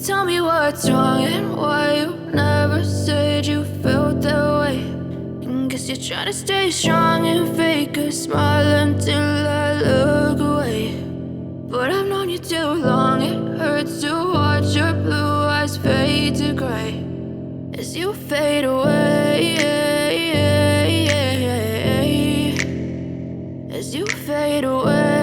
Tell me what's wrong and why you never said you felt that way. And guess you're trying to stay strong and fake a smile until I look away. But I've known you too long, it hurts to watch your blue eyes fade to gray as you fade away. As you fade away.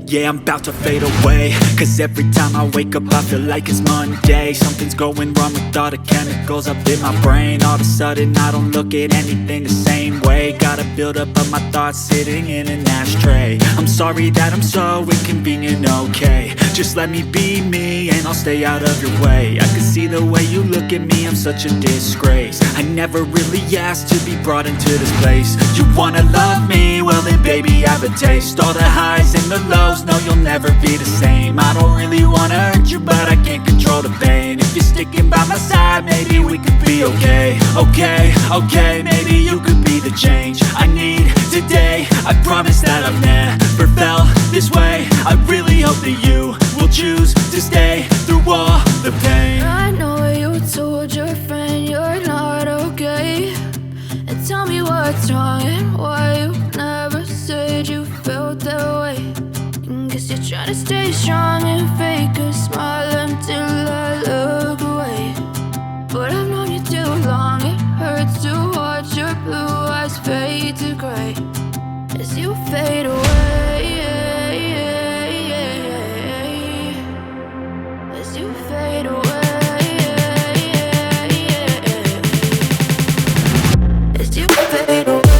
Yeah, I'm about to fade away, cause every time I wake up I feel like it's Monday. Something's going wrong with all the chemicals up in my brain. All of a sudden I don't look at anything the same way. Gotta build up of my thoughts sitting in an ashtray. I'm sorry that I'm so inconvenient, okay. Just let me be me and I'll stay out of your way. I can see the way you look at me, I'm such a disgrace. I never really asked to be brought into this place. You wanna love me? Well then baby I have a taste. All the highs and the lows, no you'll never be the same. I don't really wanna hurt you but I can't control the pain. If you're sticking by my side maybe we could be okay. Okay, maybe you could be the change I need today. I promise that I've never felt this way. I really hope that you will choose to stay through all the pain. I know you told your friend you're not okay. And tell me what's wrong and why you never said you felt that way. And guess you're trying to stay strong and fake a smile until I look away. But I've known you too long, it hurts to watch your blue eyes fade to gray as you fade away. As you fade away. As you fade away.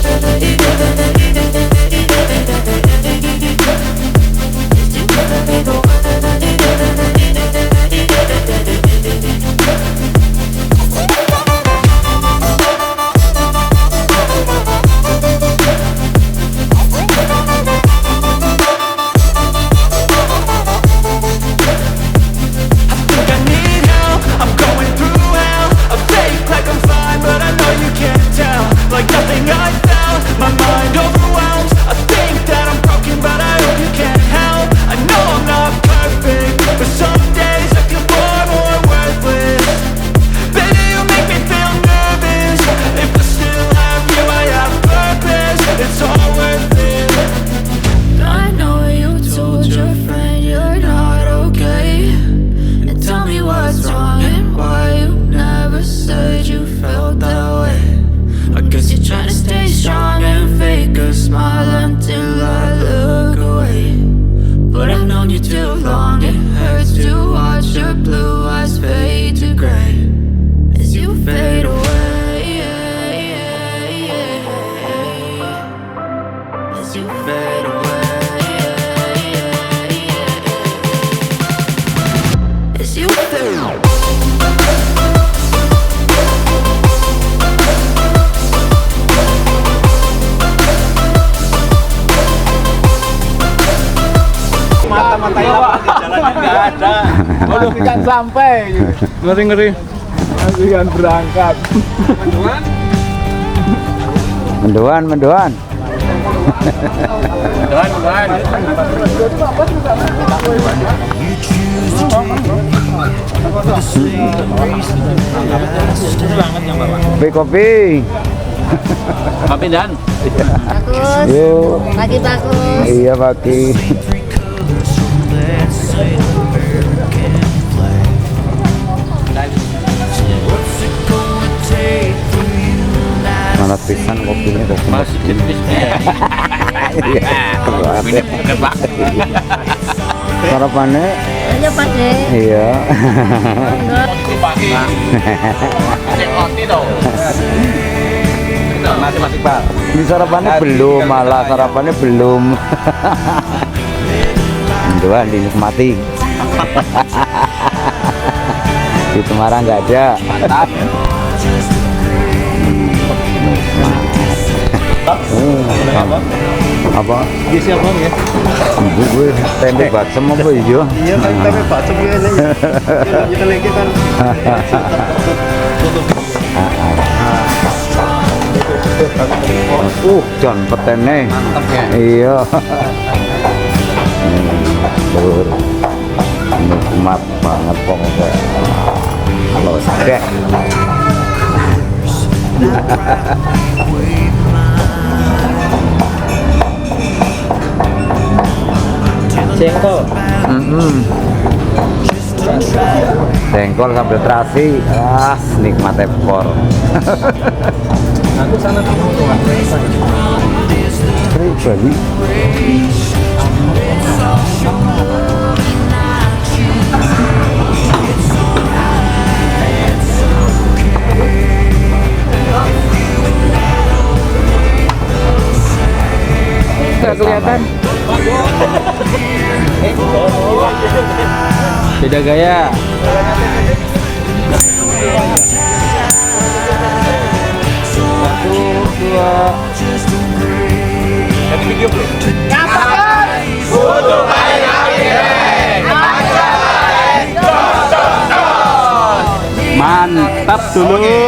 Kan sampai ngeri kan berangkat mendoan kopi dan yuk pagi bagus iya pagi. Malah pisan kopinya masih jenisnya. Sarapannya aja pagi. Iya. Pagi. Roti dong. Masih Pak. Ini sarapannya belum, malah sarapannya belum. Mendoan dinikmati. Di Semarang nggak ada. Mantap. Apa? Di siapa ya? Gue tempe bacem apa hijau? Iya kan tempe bacem ya. Kita lagi kan. Jon petene. Mantap ya. Iya. Lur, nikmat banget pokoknya. Halo deh. Jengkol. Jengkol sambil terasi, nikmat ekor. Aku sana Pribadi. nggak kelihatan. Beda gaya. Satu, dua. Jadi video belum? Mantap dulu.